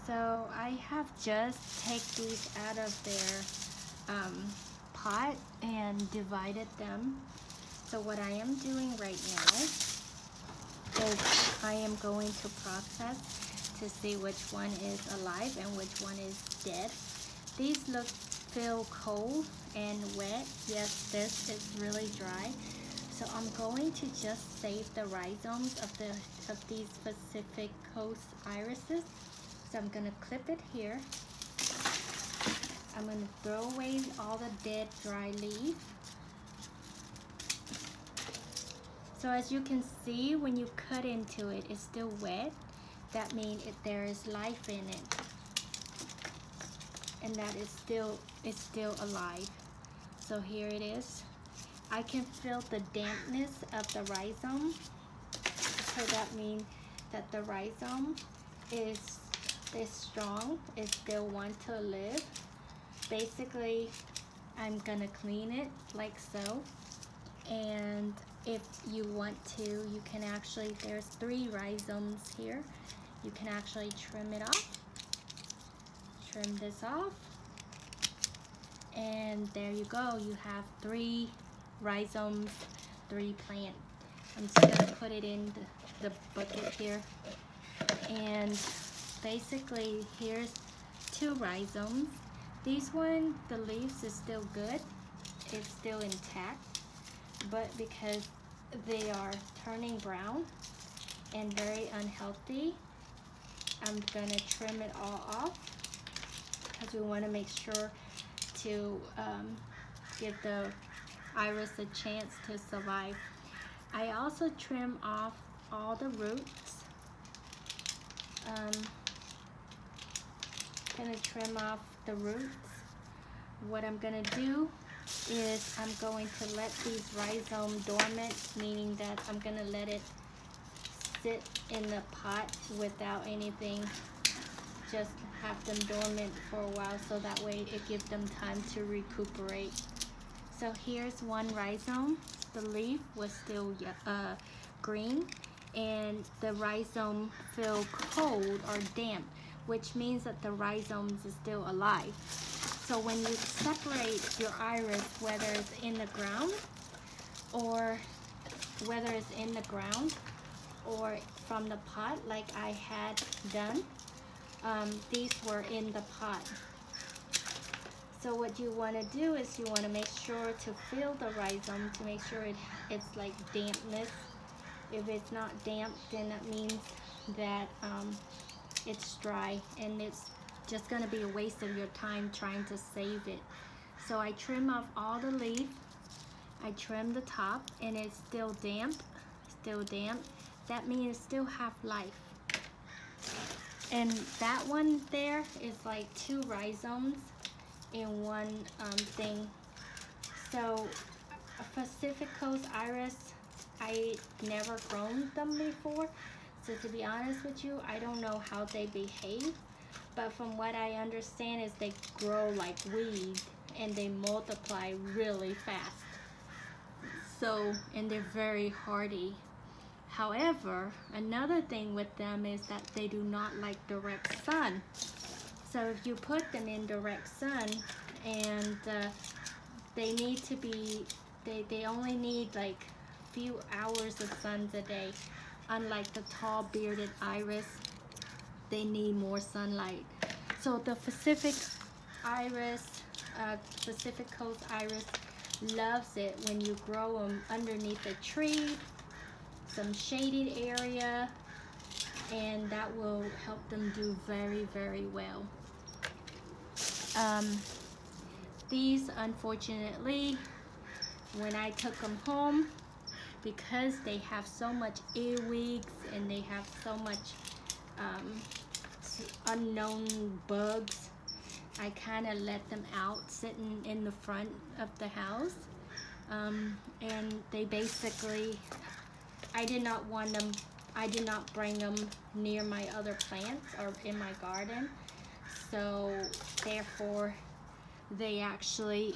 So I have just taken these out of their pot and divided them. So what I am doing right now is I am going to process to see which one is alive and which one is dead. These feel cold and wet. Yes, this is really dry. So I'm going to just save the rhizomes of these Pacific Coast irises. So I'm gonna clip it here. I'm gonna throw away all the dead dry leaf. So as you can see, when you cut into it, it's still wet. That means there is life in it, and that it's still alive. So here it is. I can feel the dampness of the rhizome. So that means that the rhizome is strong, it still want to live. Basically, I'm gonna clean it like so. And if you want to, you can actually, there's 3 rhizomes here. You can actually trim it off. Trim this off. And there you go. You have 3 rhizomes, 3 plants. I'm just gonna put it in the bucket here. And basically, here's 2 rhizomes. This one, the leaves is still good. It's still intact. But because they are turning brown and very unhealthy, I'm gonna trim it all off because we want to make sure to give the iris a chance to survive. I also trim off all the roots. Gonna trim off the roots. What I'm gonna do is I'm going to let these rhizomes dormant, meaning that I'm gonna let it sit in the pot without anything, just have them dormant for a while so that way it gives them time to recuperate. So here's one rhizome. The leaf was still green, and the rhizome feel cold or damp, which means that the rhizomes is still alive. So when you separate your iris, whether it's in the ground or from the pot like I had done, these were in the pot. So what you want to do is you want to make sure to fill the rhizome to make sure it's like dampness. If it's not damp, then that means that it's dry, and it's just going to be a waste of your time trying to save it. So I trim off all the leaf. I trim the top, and it's still damp. That means it still have life. And that one there is like 2 rhizomes in one thing. So a Pacific Coast iris, I never grown them before. So to be honest with you, I don't know how they behave. But from what I understand is they grow like weed and they multiply really fast. So, and they're very hardy. However, another thing with them is that they do not like direct sun. So if you put them in direct sun, and they need to be, they only need like few hours of sun a day. Unlike the tall bearded iris, they need more sunlight. So the Pacific Coast iris loves it when you grow them underneath a tree, some shaded area, and that will help them do very, very well. These, unfortunately, when I took them home, because they have so much earwigs and they have so much unknown bugs, I kind of let them out sitting in the front of the house. And they basically, I did not bring them near my other plants or in my garden. So therefore, they actually,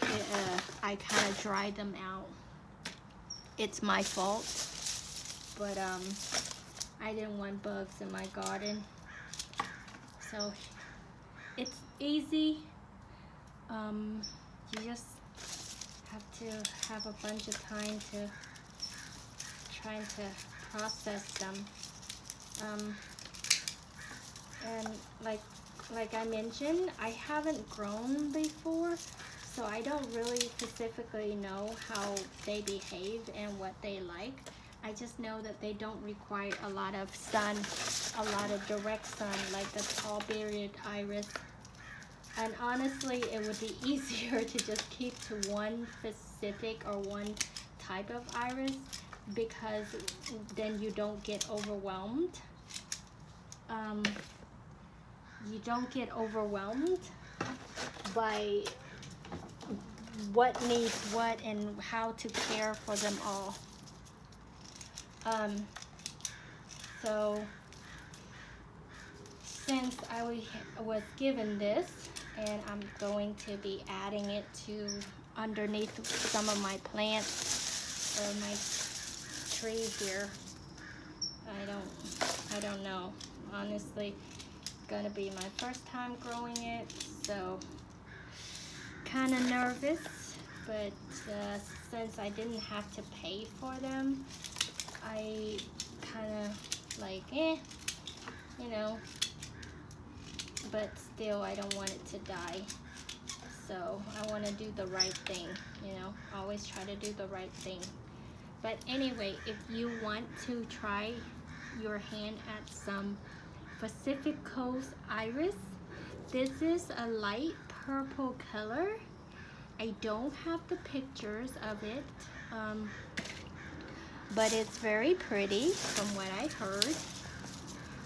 I kind of dried them out. It's my fault, but I didn't want bugs in my garden. So it's easy. You just have to have a bunch of time to trying to process them. And like I mentioned, I haven't grown before, so I don't really specifically know how they behave and what they like. I just know that they don't require a lot of sun, a lot of direct sun, like the tall-bearded iris. And honestly, it would be easier to just keep to one specific or one type of iris, because then you don't get overwhelmed. You don't get overwhelmed by what needs what and how to care for them all. So since I was given this, and I'm going to be adding it to underneath some of my plants or my tree here. I don't know. Honestly, gonna be my first time growing it, so kind of nervous. But since I didn't have to pay for them, I kind of like, you know. But still, I don't want it to die. So I want to do the right thing, you know. Always try to do the right thing. But anyway, if you want to try your hand at some Pacific Coast iris, this is a light purple color. I don't have the pictures of it, but it's very pretty from what I heard.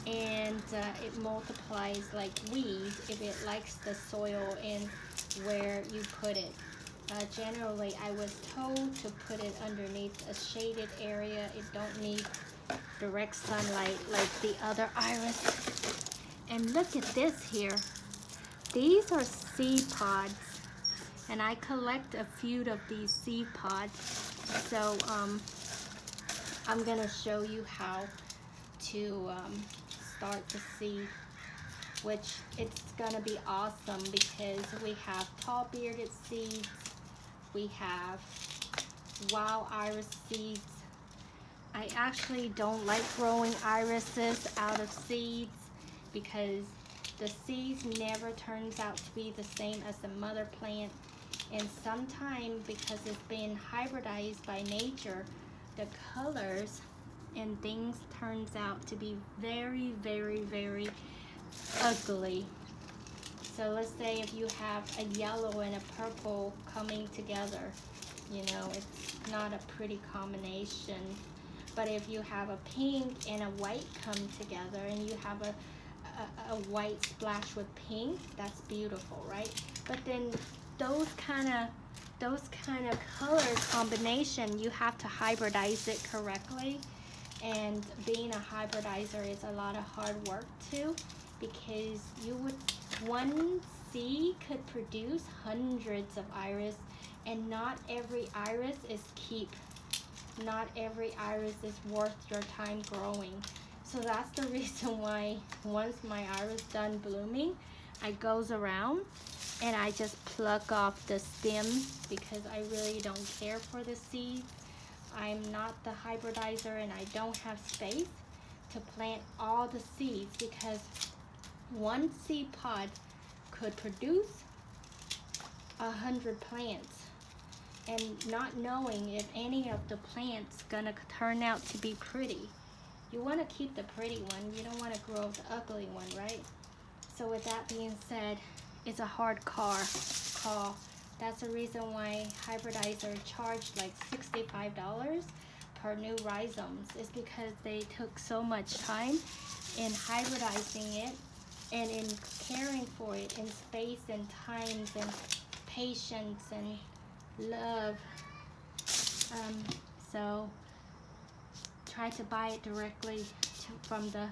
And it multiplies like weeds if it likes the soil and where you put it. Generally, I was told to put it underneath a shaded area. It don't need direct sunlight like the other iris. And look at this here. These are seed pods, and I collect a few of these seed pods. So I'm gonna show you how to start to seed, which it's gonna be awesome because we have tall bearded seeds, we have wild iris seeds. I actually don't like growing irises out of seeds because the seeds never turns out to be the same as the mother plant, and sometimes because it's been hybridized by nature, the colors and things turns out to be very, very, very ugly. So let's say if you have a yellow and a purple coming together, you know, it's not a pretty combination. But if you have a pink and a white come together and you have a white splash with pink, that's beautiful, right? But then those kind of color combination, you have to hybridize it correctly. And being a hybridizer is a lot of hard work too, because one seed could produce hundreds of iris, and not every iris is keep. Not every iris is worth your time growing. So that's the reason why once my iris done blooming, I goes around and I just pluck off the stems because I really don't care for the seeds. I'm not the hybridizer and I don't have space to plant all the seeds, because one seed pod could produce 100 plants, and not knowing if any of the plants gonna turn out to be pretty. You want to keep the pretty one, you don't want to grow the ugly one, right? So with that being said, it's a hard call. That's the reason why hybridizer charge like $65 per new rhizomes, is because they took so much time in hybridizing it and in caring for it in space and times and patience and love. So try to buy it directly from the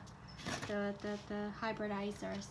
hybridizers.